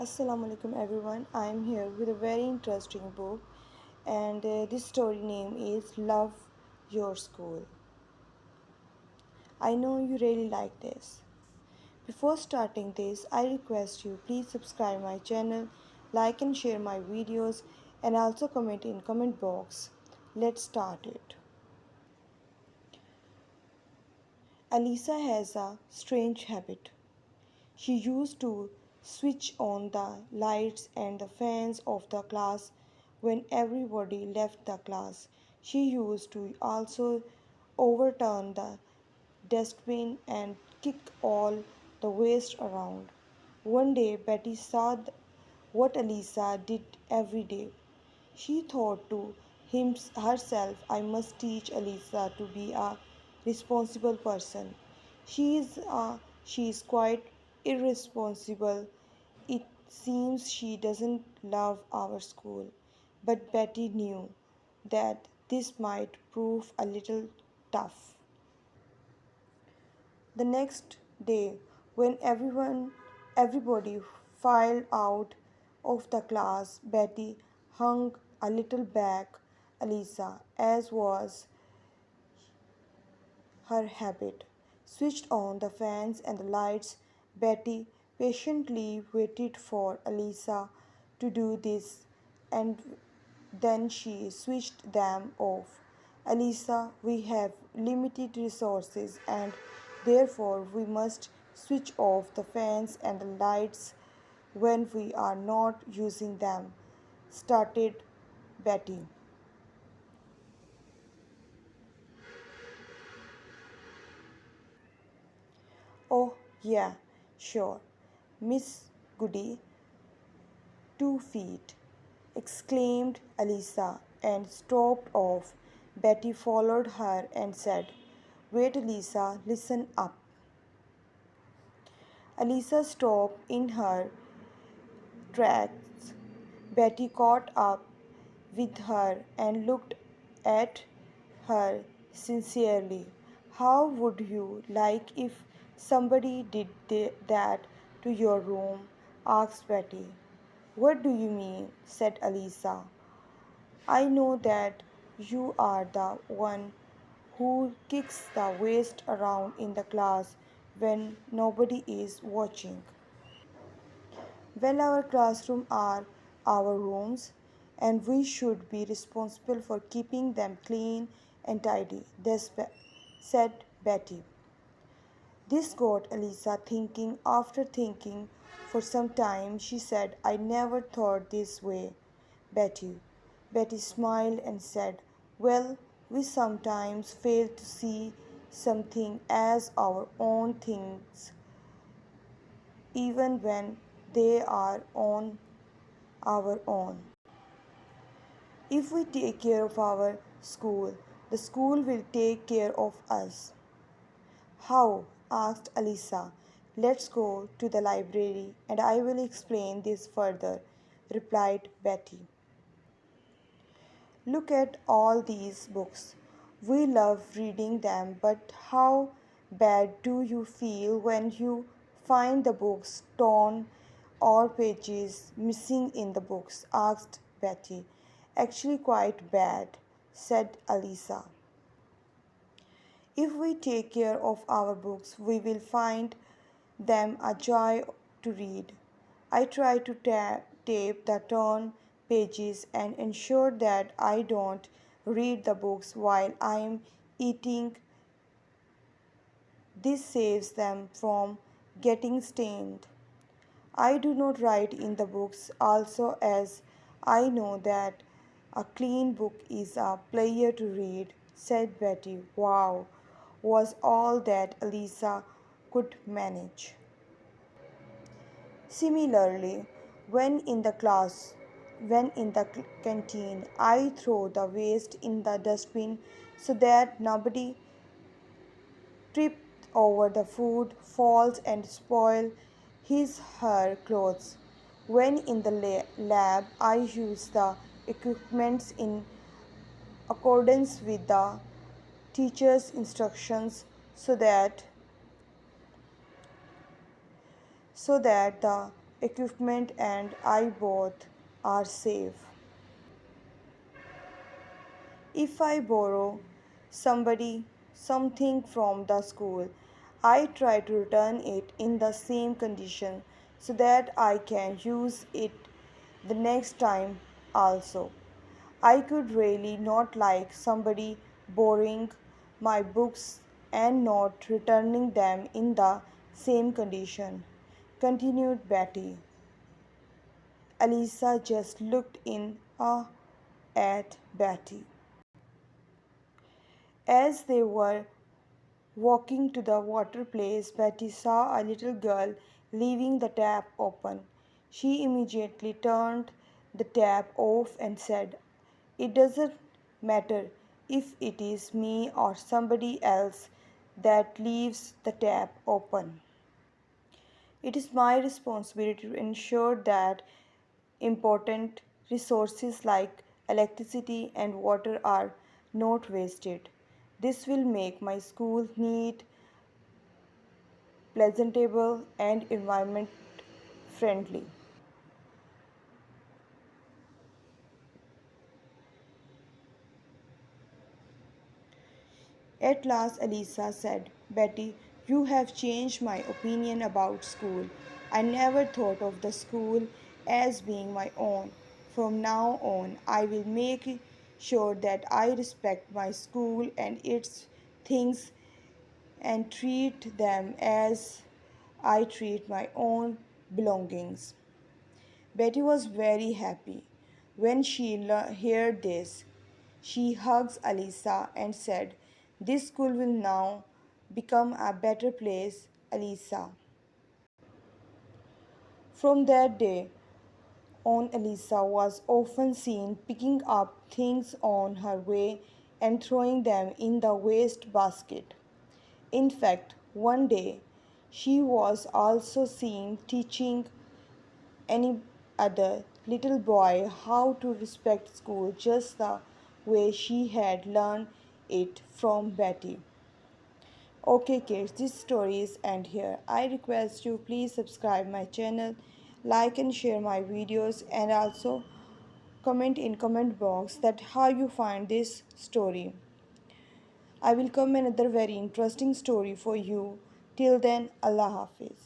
Assalamu alaikum everyone. I am here with a very interesting book, and this story name is Love Your School. I know you really like this. Before starting this, I request you please subscribe my channel, like and share my videos, and also comment in comment box. Let's start it. Alisa has a strange habit. She used to switch on the lights and the fans of the class when everybody left the class. She used to also overturn the dustbin and kick all the waste around. One day, Betty saw what Elisa did every day. She thought to herself, I must teach Elisa to be a responsible person. She is quite irresponsible. It seems she doesn't love our school. But Betty knew that this might prove a little tough. The next day, when everybody filed out of the class, Betty hung a little back Elisa, as was her habit, switched on the fans and the lights. Betty patiently waited for Elisa to do this, and then she switched them off. Elisa, we have limited resources and therefore we must switch off the fans and the lights when we are not using them, started Betty. Oh, yeah, sure. Miss Goody, 2 feet, exclaimed Elisa and stopped off. Betty followed her and said, wait, Elisa, listen up. Elisa stopped in her tracks. Betty caught up with her and looked at her sincerely. How would you like if somebody did that to your room? Asked Betty. What do you mean? Said Elisa. I know that you are the one who kicks the waste around in the class when nobody is watching. Well, our classrooms are our rooms, and we should be responsible for keeping them clean and tidy, said Betty. This got Elisa thinking. After thinking for some time, she said, I never thought this way, Betty. Betty smiled and said, well, we sometimes fail to see something as our own things, even when they are on our own. If we take care of our school, the school will take care of us. How? Asked Alisa. Let's go to the library and I will explain this further, replied Betty. Look at all these books. We love reading them, but how bad do you feel when you find the books torn or pages missing in the books? Asked Betty. Actually, quite bad, said Alisa. If we take care of our books, we will find them a joy to read. I try to tape the torn pages and ensure that I don't read the books while I am eating. This saves them from getting stained. I do not write in the books also, as I know that a clean book is a pleasure to read, said Betty. Wow, was all that Elisa could manage. Similarly, when in the canteen, I throw the waste in the dustbin so that nobody trips over the food, falls and spoil his her clothes. When in the lab, I use the equipments in accordance with the teacher's instructions so that the equipment and I both are safe. If I borrow somebody something from the school, I try to return it in the same condition so that I can use it the next time also. I could really not like somebody borrowing my books and not returning them in the same condition, continued Betty. Elisa just looked in awe at Betty. As they were walking to the water place, Betty saw a little girl leaving the tap open. She immediately turned the tap off and said, "It doesn't matter if it is me or somebody else that leaves the tap open. It is my responsibility to ensure that important resources like electricity and water are not wasted. This will make my school neat, pleasantable, and environment friendly." At last, Elisa said, "Betty, you have changed my opinion about school. I never thought of the school as being my own. From now on, I will make sure that I respect my school and its things and treat them as I treat my own belongings." Betty was very happy when she heard this. She hugged Alisa and said, "This school will now become a better place, Alisa." From that day on, Alisa was often seen picking up things on her way and throwing them in the waste basket. In fact, one day she was also seen teaching any other little boy how to respect school just the way she had learned it from Betty. Okay kids, this story is end here. I request you please subscribe my channel, like and share my videos and also comment in comment box that how you find this story. I will come another very interesting story for you. Till then, Allah Hafiz.